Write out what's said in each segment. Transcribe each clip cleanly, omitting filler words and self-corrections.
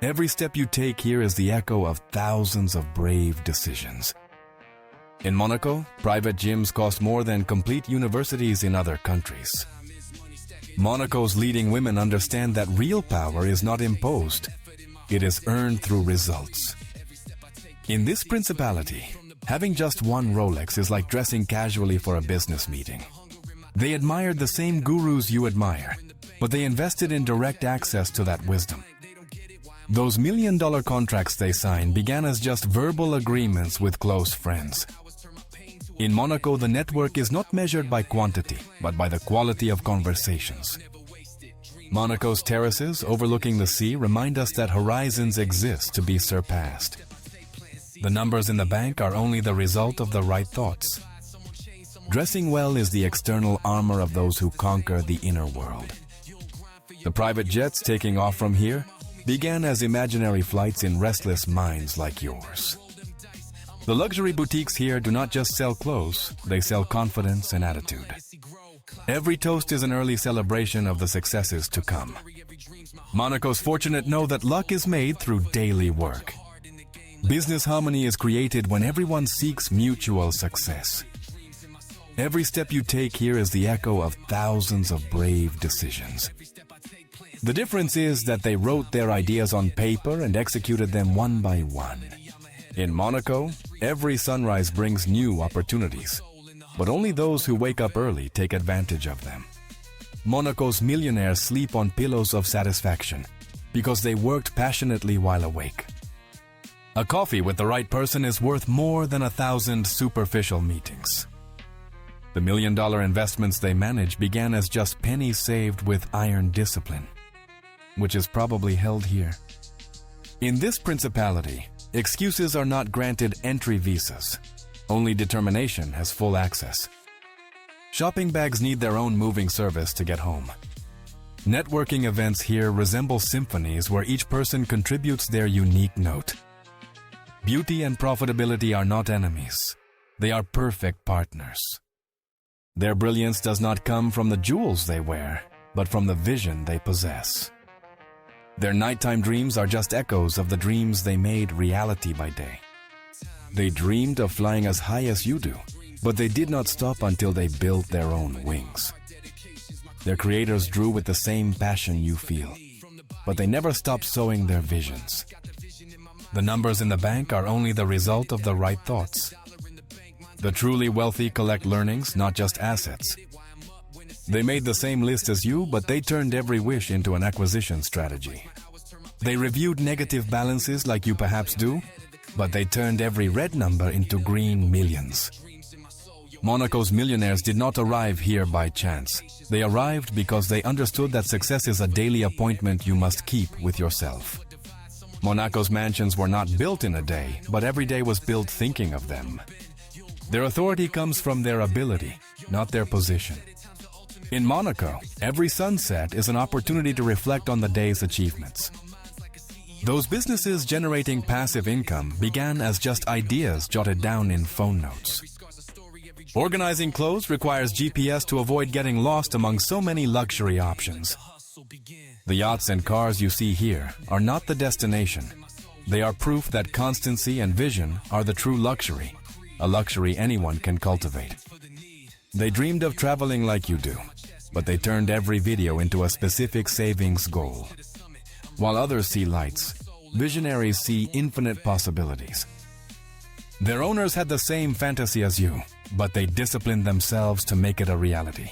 Every step you take here is the echo of thousands of brave decisions. In Monaco, private gyms cost more than complete universities in other countries. Monaco's leading women understand that real power is not imposed. It is earned through results. In this principality, having just one Rolex is like dressing casually for a business meeting. They admired the same gurus you admire, but they invested in direct access to that wisdom. Those million-dollar contracts they signed began as just verbal agreements with close friends. In Monaco, the network is not measured by quantity, but by the quality of conversations. Monaco's terraces overlooking the sea remind us that horizons exist to be surpassed. The numbers in the bank are only the result of the right thoughts. Dressing well is the external armor of those who conquer the inner world. The private jets taking off from here began as imaginary flights in restless minds like yours. The luxury boutiques here do not just sell clothes, they sell confidence and attitude. Every toast is an early celebration of the successes to come. Monaco's fortunate know that luck is made through daily work. Business harmony is created when everyone seeks mutual success. Every step you take here is the echo of thousands of brave decisions. The difference is that they wrote their ideas on paper and executed them one by one. In Monaco, every sunrise brings new opportunities, but only those who wake up early take advantage of them. Monaco's millionaires sleep on pillows of satisfaction because they worked passionately while awake. A coffee with the right person is worth more than 1,000 superficial meetings. The million-dollar investments they manage began as just pennies saved with iron discipline, which is probably held here. In this principality, excuses are not granted entry visas. Only determination has full access. Shopping bags need their own moving service to get home. Networking events here resemble symphonies where each person contributes their unique note. Beauty and profitability are not enemies. They are perfect partners. Their brilliance does not come from the jewels they wear, but from the vision they possess. Their nighttime dreams are just echoes of the dreams they made reality by day. They dreamed of flying as high as you do, but they did not stop until they built their own wings. Their creators drew with the same passion you feel, but they never stopped sowing their visions. The numbers in the bank are only the result of the right thoughts. The truly wealthy collect learnings, not just assets. They made the same list as you, but they turned every wish into an acquisition strategy. They reviewed negative balances like you perhaps do, but they turned every red number into green millions. Monaco's millionaires did not arrive here by chance. They arrived because they understood that success is a daily appointment you must keep with yourself. Monaco's mansions were not built in a day, but every day was built thinking of them. Their authority comes from their ability, not their position. In Monaco, every sunset is an opportunity to reflect on the day's achievements. Those businesses generating passive income began as just ideas jotted down in phone notes. Organizing clothes requires GPS to avoid getting lost among so many luxury options. The yachts and cars you see here are not the destination. They are proof that constancy and vision are the true luxury, a luxury anyone can cultivate. They dreamed of traveling like you do, but they turned every video into a specific savings goal. While others see lights, visionaries see infinite possibilities. Their owners had the same fantasy as you, but they disciplined themselves to make it a reality.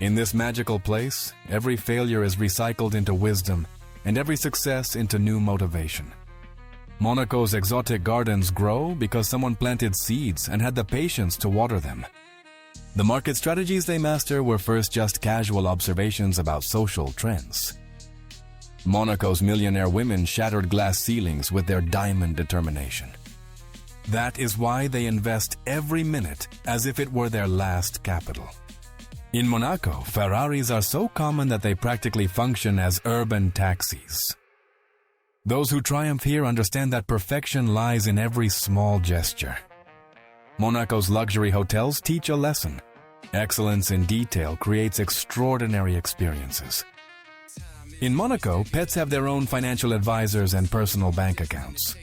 In this magical place, every failure is recycled into wisdom, and every success into new motivation. Monaco's exotic gardens grow because someone planted seeds and had the patience to water them. The market strategies they master were first just casual observations about social trends. Monaco's millionaire women shattered glass ceilings with their diamond determination. That is why they invest every minute as if it were their last capital. In Monaco, Ferraris are so common that they practically function as urban taxis. Those who triumph here understand that perfection lies in every small gesture. Monaco's luxury hotels teach a lesson. Excellence in detail creates extraordinary experiences. In Monaco, pets have their own financial advisors and personal bank accounts.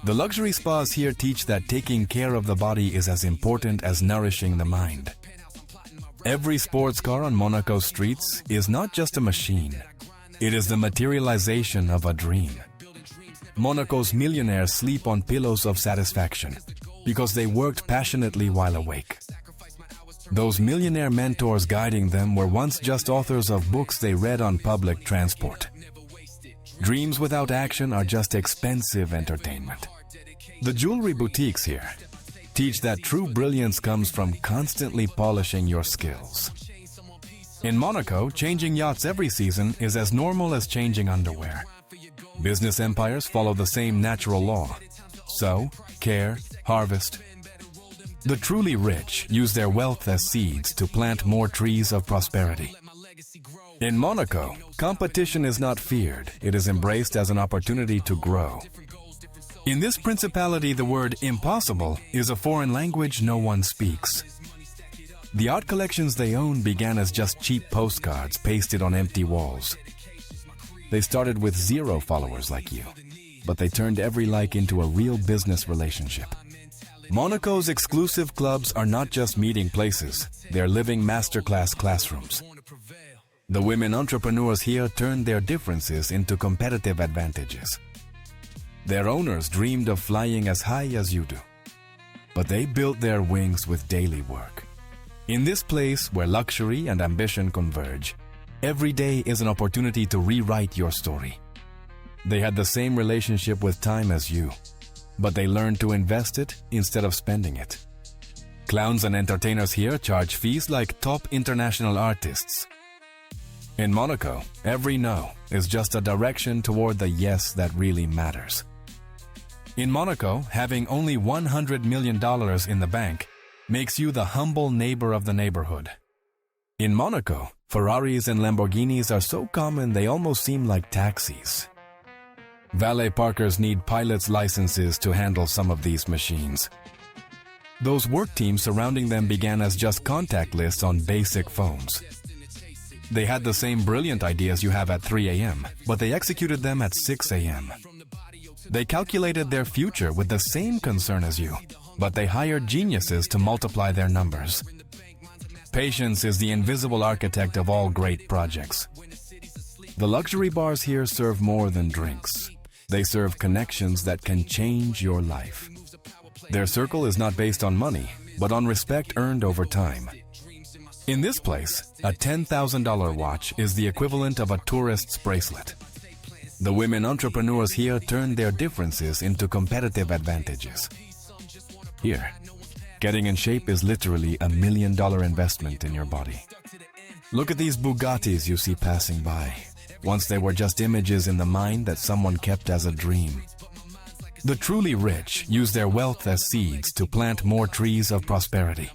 The luxury spas here teach that taking care of the body is as important as nourishing the mind. Every sports car on Monaco streets is not just a machine. It is the materialization of a dream. Monaco's millionaires sleep on pillows of satisfaction because they worked passionately while awake. Those millionaire mentors guiding them were once just authors of books they read on public transport. Dreams without action are just expensive entertainment. The jewelry boutiques here teach that true brilliance comes from constantly polishing your skills. In Monaco, changing yachts every season is as normal as changing underwear. Business empires follow the same natural law. Sow, care, harvest. The truly rich use their wealth as seeds to plant more trees of prosperity. In Monaco, competition is not feared, it is embraced as an opportunity to grow. In this principality, the word impossible is a foreign language no one speaks. The art collections they own began as just cheap postcards pasted on empty walls. They started with 0 followers like you, but they turned every like into a real business relationship. Monaco's exclusive clubs are not just meeting places, they're living masterclass classrooms. The women entrepreneurs here turned their differences into competitive advantages. Their owners dreamed of flying as high as you do, but they built their wings with daily work. In this place where luxury and ambition converge, every day is an opportunity to rewrite your story. They had the same relationship with time as you, but they learned to invest it instead of spending it. Clowns and entertainers here charge fees like top international artists. In Monaco, every no is just a direction toward the yes that really matters. In Monaco, having only $100 million in the bank makes you the humble neighbor of the neighborhood. In Monaco, Ferraris and Lamborghinis are so common they almost seem like taxis. Valet parkers need pilot's licenses to handle some of these machines. Those work teams surrounding them began as just contact lists on basic phones. They had the same brilliant ideas you have at 3 a.m., but they executed them at 6 a.m. They calculated their future with the same concern as you, but they hired geniuses to multiply their numbers. Patience is the invisible architect of all great projects. The luxury bars here serve more than drinks. They serve connections that can change your life. Their circle is not based on money, but on respect earned over time. In this place, a $10,000 watch is the equivalent of a tourist's bracelet. The women entrepreneurs here turned their differences into competitive advantages. Here, getting in shape is literally $1 million investment in your body. Look at these Bugattis you see passing by. Once they were just images in the mind that someone kept as a dream. The truly rich use their wealth as seeds to plant more trees of prosperity.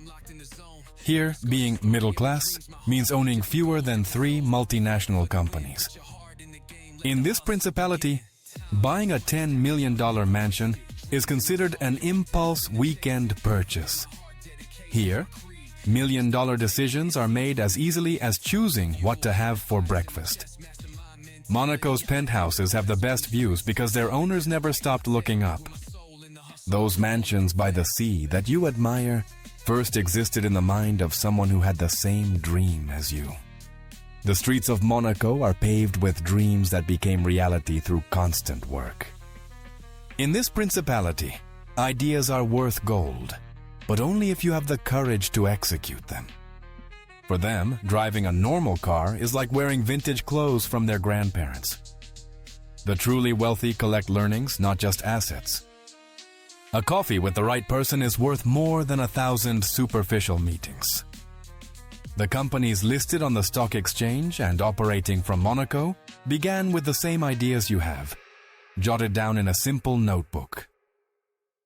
Here, being middle class means owning fewer than 3 multinational companies. In this principality, buying a $10 million mansion is considered an impulse weekend purchase. Here, $1 million decisions are made as easily as choosing what to have for breakfast. Monaco's penthouses have the best views because their owners never stopped looking up. Those mansions by the sea that you admire first existed in the mind of someone who had the same dream as you. The streets of Monaco are paved with dreams that became reality through constant work. In this principality, ideas are worth gold, but only if you have the courage to execute them. For them, driving a normal car is like wearing vintage clothes from their grandparents. The truly wealthy collect learnings, not just assets. A coffee with the right person is worth more than 1,000 superficial meetings. The companies listed on the stock exchange and operating from Monaco began with the same ideas you have, jotted down in a simple notebook.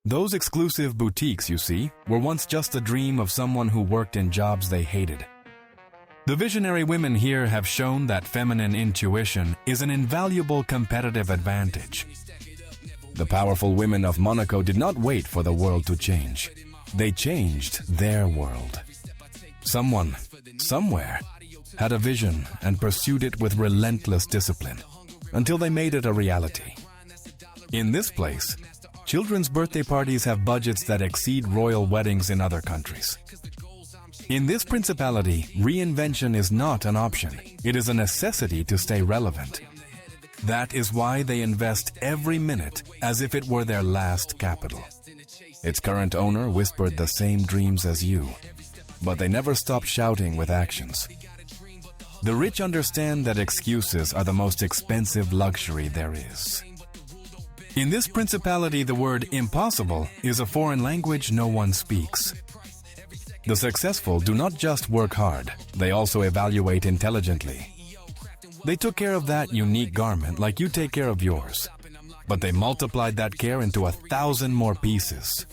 Those exclusive boutiques, you see, were once just a dream of someone who worked in jobs they hated. The visionary women here have shown that feminine intuition is an invaluable competitive advantage. The powerful women of Monaco did not wait for the world to change. They changed their world. Someone, somewhere, had a vision and pursued it with relentless discipline until they made it a reality. In this place, children's birthday parties have budgets that exceed royal weddings in other countries. In this principality, reinvention is not an option. It is a necessity to stay relevant. That is why they invest every minute as if it were their last capital. Its current owner whispered the same dreams as you, but they never stopped shouting with actions. The rich understand that excuses are the most expensive luxury there is. In this principality, the word impossible is a foreign language no one speaks. The successful do not just work hard, they also evaluate intelligently. They took care of that unique garment like you take care of yours, but they multiplied that care into 1,000 more pieces.